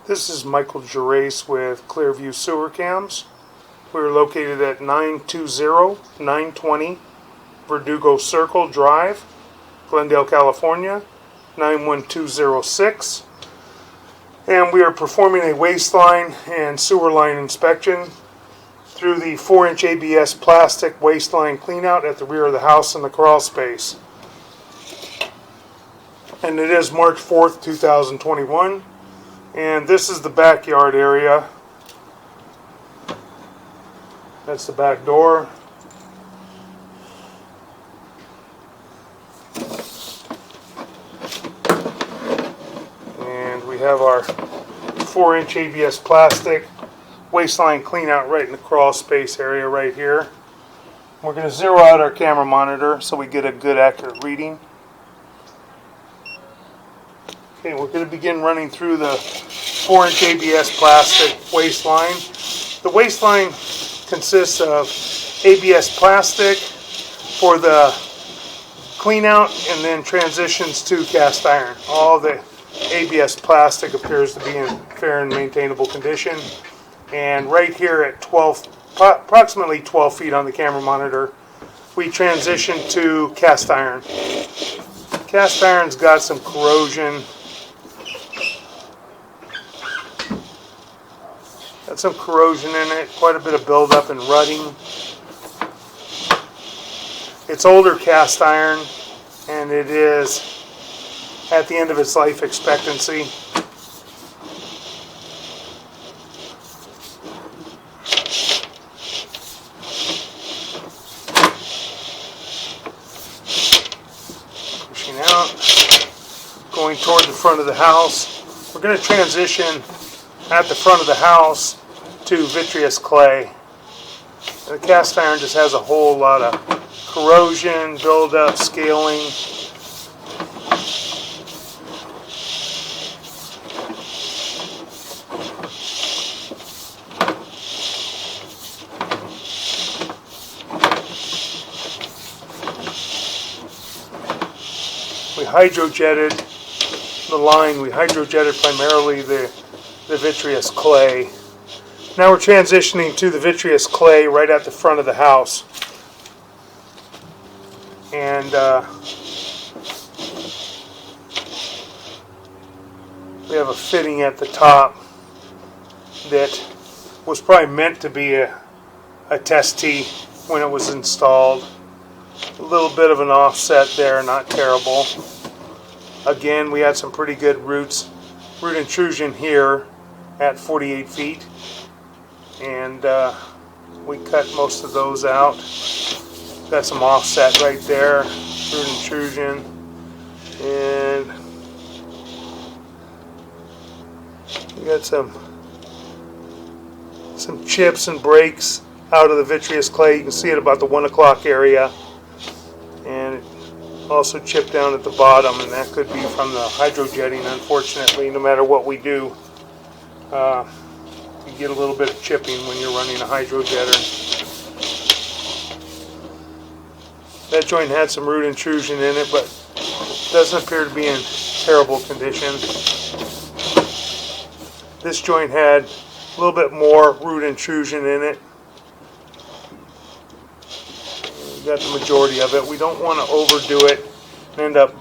This is Michael Gerace with Clearview Sewer Cams. We're located at 920 Verdugo Circle Drive, Glendale, California, 91206. And we are performing a waistline and sewer line inspection through the 4-inch ABS plastic waistline cleanout at the rear of the house in the crawl space. And it is March 4th, 2021. And this is the backyard area. That's the back door. And we have our 4-inch ABS plastic waistline cleanout right in the crawl space area right here. We're going to zero out our camera monitor so we get a good accurate reading. Okay, we're going to begin running through the 4-inch ABS plastic waistline. The waistline consists of ABS plastic for the clean out and then transitions to cast iron. All the ABS plastic appears to be in fair and maintainable condition. And right here at approximately 12 feet on the camera monitor, we transition to cast iron. Cast iron's got some corrosion. Got some corrosion in it, quite a bit of buildup and rutting. It's older cast iron, and it is at the end of its life expectancy. Pushing out, going toward the front of the house. We're going to transition at the front of the house to vitreous clay. And the cast iron just has a whole lot of corrosion, buildup, scaling. We hydrojetted the line. We hydrojetted primarily the vitreous clay. Now we're transitioning to the vitreous clay right at the front of the house. And we have a fitting at the top that was probably meant to be a test tee when it was installed. A little bit of an offset there, not terrible. Again, we had some pretty good root intrusion here at 48 feet, and we cut most of those out. Got some offset right there, root intrusion, and we got some chips and breaks out of the vitreous clay. You can see it about the 1 o'clock area, and it also chipped down at the bottom, and that could be from the hydrojetting. Unfortunately, no matter what we do, you get a little bit of chipping when you're running a hydrojetter. That joint had some root intrusion in it, but doesn't appear to be in terrible condition. This joint had a little bit more root intrusion in it. We got the majority of it. We don't want to overdo it and end up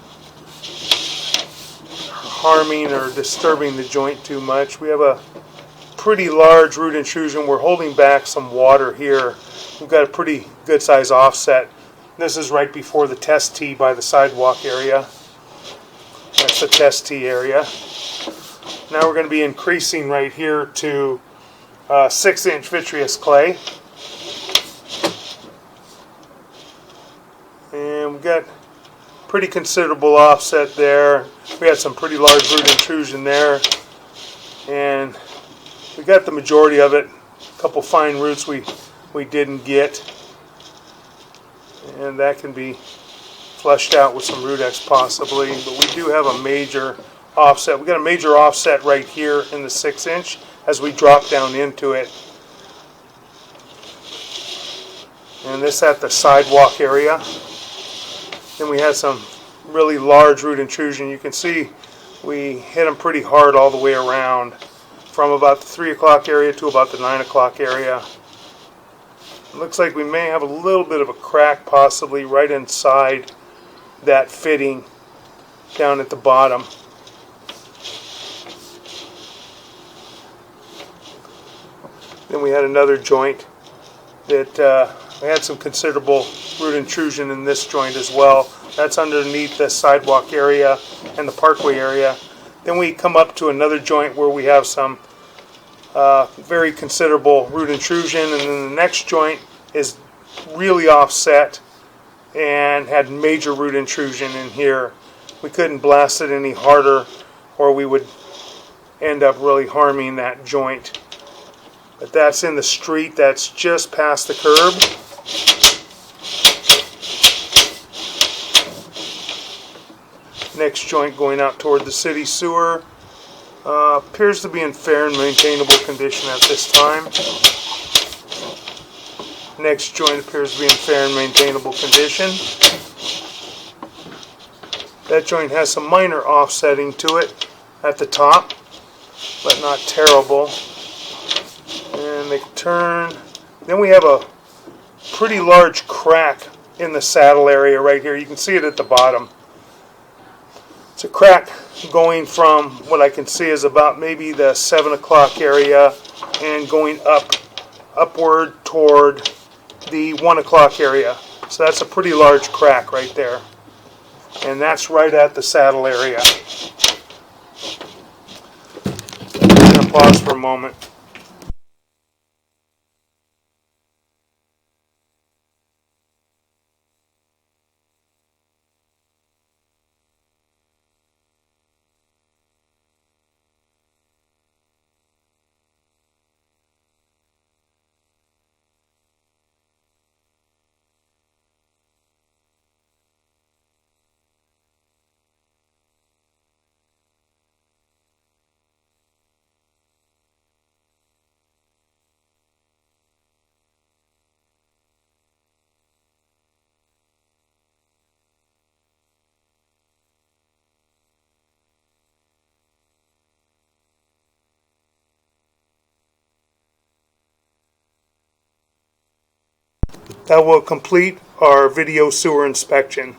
harming or disturbing the joint too much. We have a pretty large root intrusion. We're holding back some water here. We've got a pretty good size offset. This is right before the test tee by the sidewalk area. That's the test tee area. Now we're going to be increasing right here to 6-inch vitreous clay. And we've got pretty considerable offset there. We had some pretty large root intrusion there. And we got the majority of it. A couple fine roots we didn't get. And that can be flushed out with some root X possibly. But we do have a major offset. We got a major offset right here in the 6-inch as we drop down into it. And this at the sidewalk area. Then we had some really large root intrusion. You can see we hit them pretty hard all the way around. from about the 3 o'clock area to about the 9 o'clock area. It looks like we may have a little bit of a crack possibly right inside that fitting down at the bottom. Then we had another joint that we had some considerable root intrusion in this joint as well. That's underneath the sidewalk area and the parkway area. Then we come up to another joint where we have some very considerable root intrusion, and then the next joint is really offset and had major root intrusion in here. We couldn't blast it any harder or we would end up really harming that joint. But that's in the street, that's just past the curb. Next joint going out toward the city sewer. Appears to be in fair and maintainable condition at this time. Next joint appears to be in fair and maintainable condition. That joint has some minor offsetting to it at the top, but not terrible. And they turn. Then we have a pretty large crack in the saddle area right here. You can see it at the bottom. It's a crack going from what I can see is about maybe the 7 o'clock area and going upward toward the 1 o'clock area. So that's a pretty large crack right there. And that's right at the saddle area. I'm going to pause for a moment. That will complete our video sewer inspection.